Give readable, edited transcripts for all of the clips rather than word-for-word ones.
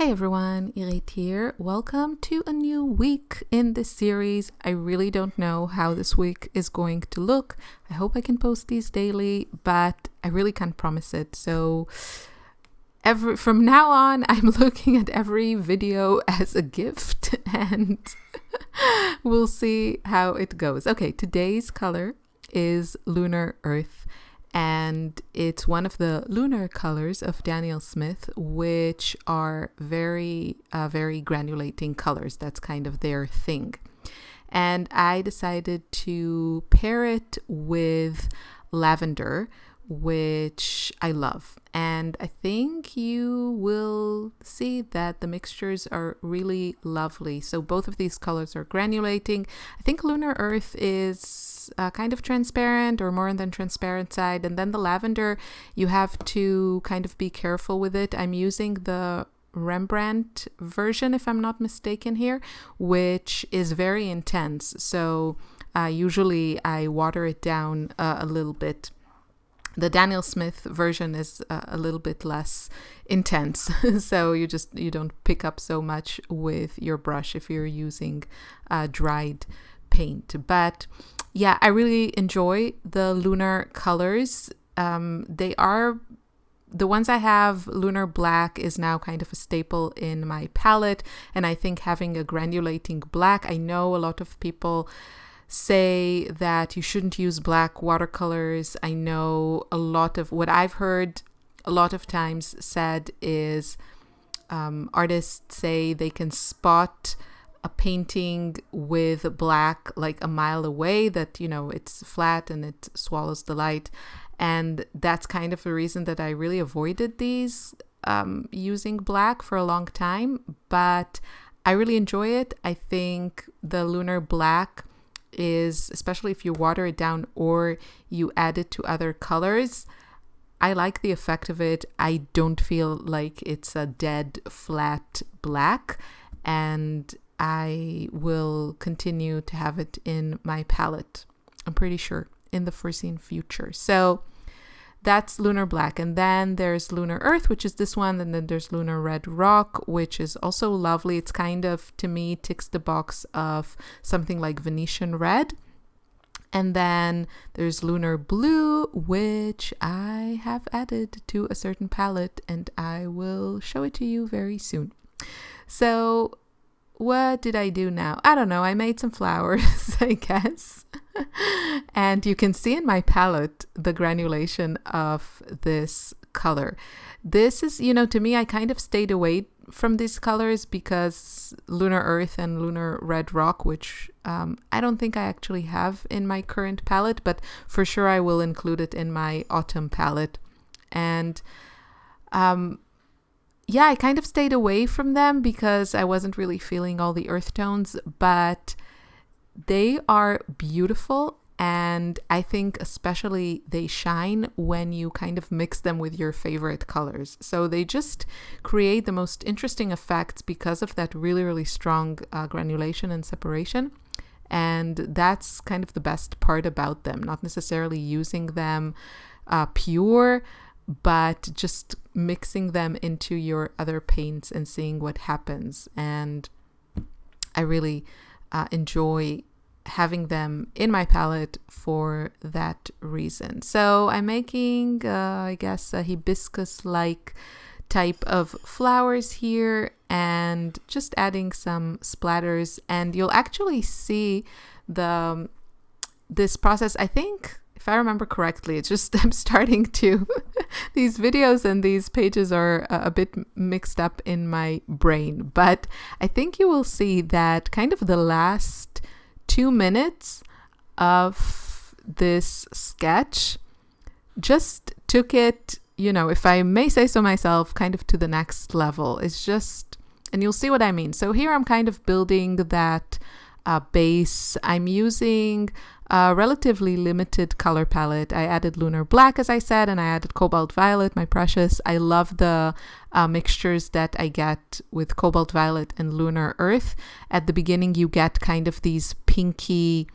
Hey everyone, Irit here. Welcome to a new week in this series. I really don't know how this week is going to look. I hope I can post these daily, but I really can't promise it. So from now on, I'm looking at every video as a gift and we'll see how it goes. Okay, today's color is Lunar Earth. And it's one of the lunar colors of Daniel Smith, which are very granulating colors. That's kind of their thing. And I decided to pair it with lavender, which I love. And I think you will see that the mixtures are really lovely. So both of these colors are granulating. I think Lunar Earth is kind of transparent or more on the transparent side. And then the lavender, you have to kind of be careful with it. I'm using the Rembrandt version, if I'm not mistaken here, which is very intense. So usually I water it down a little bit. The Daniel Smith version is a little bit less intense, so you don't pick up so much with your brush if you're using dried paint. But yeah, I really enjoy the lunar colors. They are the ones I have. Lunar Black is now kind of a staple in my palette, and I think having a granulating black, I know a lot of people say that you shouldn't use black watercolors. I know a lot of what I've heard a lot of times said is artists say they can spot a painting with black like a mile away, that, you know, it's flat and it swallows the light. And that's kind of the reason that I really avoided these using black for a long time. But I really enjoy it. I think the Lunar Black is, especially if you water it down or you add it to other colors, I like the effect of it. I don't feel like it's a dead flat black, and I will continue to have it in my palette, I'm pretty sure, in the foreseen future. So that's Lunar Black. And then there's Lunar Earth, which is this one. And then there's Lunar Red Rock, which is also lovely. It's kind of, to me, ticks the box of something like Venetian Red. And then there's Lunar Blue, which I have added to a certain palette, and I will show it to you very soon. So what did I do now? I don't know. I made some flowers, I guess. And you can see in my palette the granulation of this color. This is, you know, to me, I kind of stayed away from these colors because Lunar Earth and Lunar Red Rock, which I don't think I actually have in my current palette, but for sure I will include it in my autumn palette. And yeah, I kind of stayed away from them because I wasn't really feeling all the earth tones, but they are beautiful, and I think especially they shine when you kind of mix them with your favorite colors. So they just create the most interesting effects because of that really strong granulation and separation. And that's kind of the best part about them, not necessarily using them pure, but just mixing them into your other paints and seeing what happens. And I really enjoy having them in my palette for that reason. So I'm making, I guess, a hibiscus-like type of flowers here and just adding some splatters. And you'll actually see this process, I think, if I remember correctly. It's just I'm starting to, these videos and these pages are a bit mixed up in my brain. But I think you will see that kind of the last 2 minutes of this sketch just took it, you know, if I may say so myself, kind of to the next level. It's just, and you'll see what I mean. So here I'm kind of building that base. I'm using a relatively limited color palette. I added Lunar Black, as I said, and I added Cobalt Violet, my precious. I love the mixtures that I get with Cobalt Violet and Lunar Earth. At the beginning, you get kind of these pinky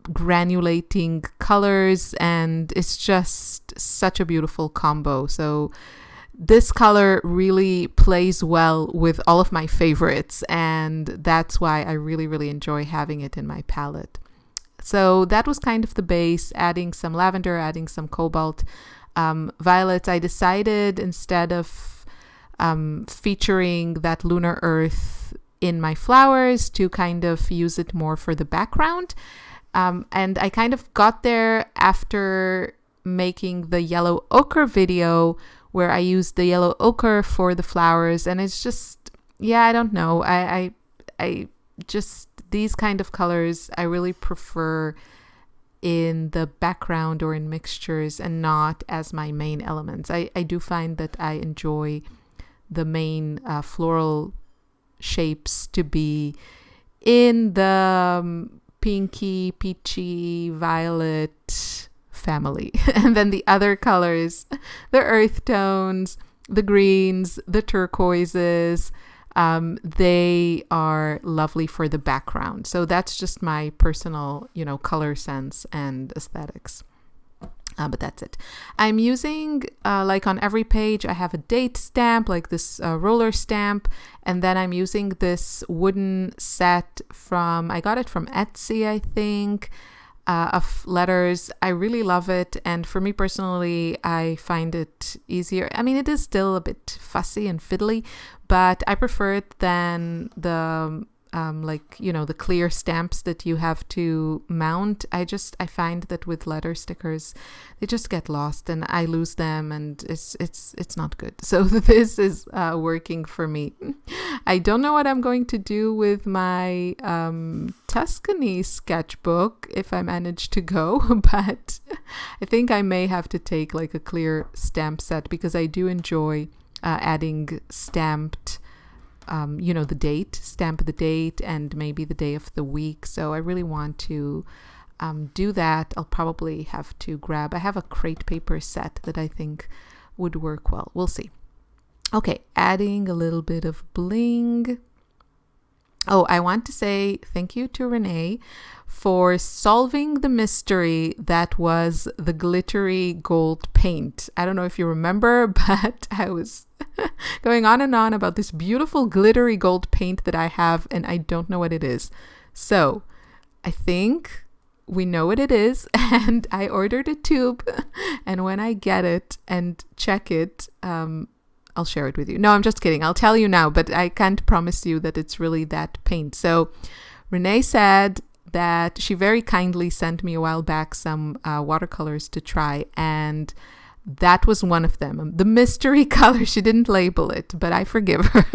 granulating colors, and it's just such a beautiful combo. So this color really plays well with all of my favorites, and that's why I really, really enjoy having it in my palette. So that was kind of the base, adding some lavender, adding some cobalt. Violets, I decided instead of featuring that lunar earth in my flowers to kind of use it more for the background. And I kind of got there after making the yellow ochre video where I used the yellow ochre for the flowers. And it's just, yeah, I don't know. I just, these kind of colors I really prefer in the background or in mixtures and not as my main elements. I do find that I enjoy the main floral shapes to be in the pinky, peachy, violet family. And then the other colors, the earth tones, the greens, the turquoises, they are lovely for the background. So that's just my personal, color sense and aesthetics. But that's it. I'm using, like on every page, I have a date stamp, like this roller stamp. And then I'm using this wooden set I got it from Etsy, I think, of letters. I really love it. And for me personally, I find it easier. I mean, it is still a bit fussy and fiddly, but I prefer it than the the clear stamps that you have to mount. I find that with letter stickers, they just get lost and I lose them, and it's not good. So this is working for me. I don't know what I'm going to do with my Tuscany sketchbook if I manage to go, but I think I may have to take like a clear stamp set because I do enjoy adding stamped stamp the date and maybe the day of the week. So I really want to do that. I'll probably have to I have a crate paper set that I think would work well. We'll see. Okay, adding a little bit of bling. Oh, I want to say thank you to Renee for solving the mystery that was the glittery gold paint. I don't know if you remember, but I was going on and on about this beautiful glittery gold paint that I have, and I don't know what it is. So I think we know what it is, and I ordered a tube, and when I get it and check it, I'll share it with you. No, I'm just kidding. I'll tell you now, but I can't promise you that it's really that paint. So Renee said that she very kindly sent me a while back some watercolors to try, and that was one of them. The mystery color, she didn't label it, but I forgive her.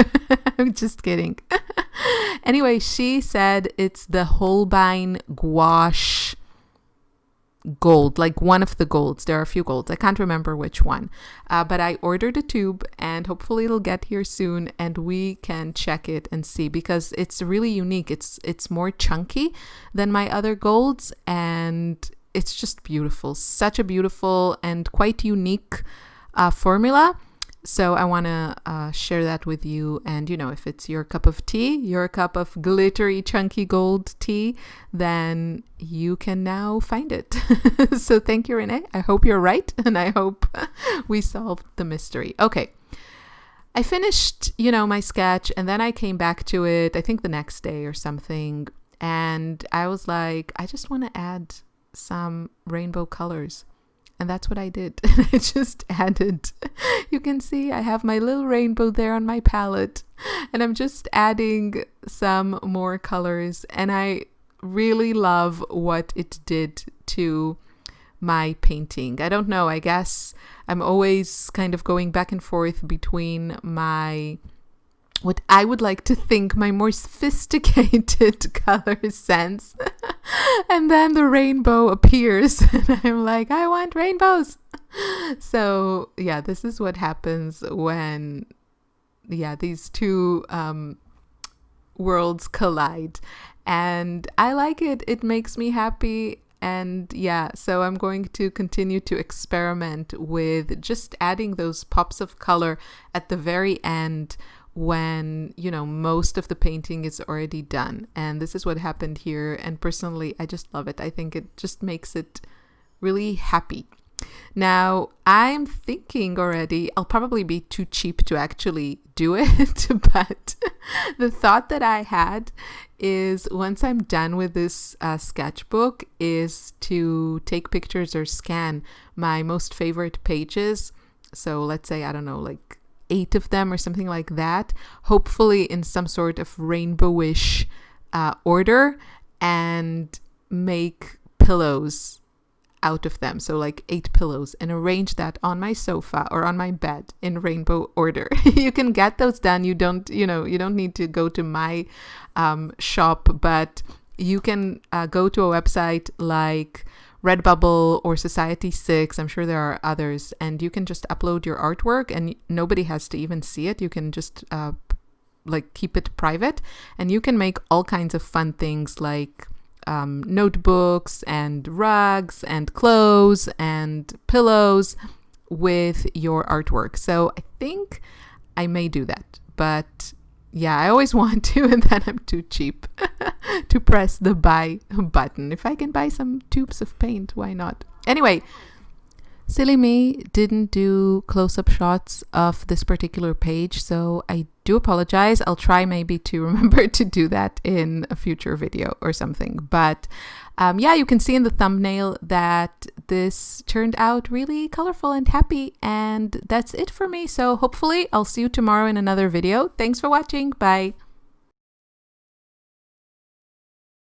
I'm just kidding. Anyway, she said it's the Holbein gouache gold, like one of the golds. There are a few golds. I can't remember which one. But I ordered a tube and hopefully it'll get here soon and we can check it and see, because it's really unique. It's more chunky than my other golds and it's just beautiful. Such a beautiful and quite unique formula. So I want to share that with you. And, you know, if it's your cup of tea, your cup of glittery, chunky gold tea, then you can now find it. So thank you, Renee. I hope you're right. And I hope we solved the mystery. Okay. I finished, you know, my sketch and then I came back to it, I think the next day or something. And I was like, I just want to add some rainbow colors. And that's what I did. I just added, you can see I have my little rainbow there on my palette and I'm just adding some more colors. And I really love what it did to my painting. I don't know, I guess I'm always kind of going back and forth between what I would like to think my more sophisticated color sense. And then the rainbow appears and I'm like, I want rainbows. So yeah, this is what happens when, these two worlds collide. And I like it. It makes me happy. And so I'm going to continue to experiment with just adding those pops of color at the very end when, you know, most of the painting is already done. And this is what happened here. And personally, I just love it. I think it just makes it really happy. Now, I'm thinking already, I'll probably be too cheap to actually do it, but the thought that I had is once I'm done with this sketchbook is to take pictures or scan my most favorite pages. So let's say, I don't know, like 8 of them or something like that, hopefully in some sort of rainbowish order, and make pillows out of them. So like 8 pillows, and arrange that on my sofa or on my bed in rainbow order. You can get those done. You don't need to go to my shop, but you can go to a website like Redbubble or Society6. I'm sure there are others, and you can just upload your artwork and nobody has to even see it. You can just like keep it private, and you can make all kinds of fun things like notebooks and rugs and clothes and pillows with your artwork. So I think I may do that, but yeah, I always want to, and then I'm too cheap to press the buy button. If I can buy some tubes of paint, why not? Anyway, silly me, didn't do close-up shots of this particular page, so I do apologize. I'll try maybe to remember to do that in a future video or something. But yeah, you can see in the thumbnail that this turned out really colorful and happy, and that's it for me. So hopefully I'll see you tomorrow in another video. Thanks for watching. Bye.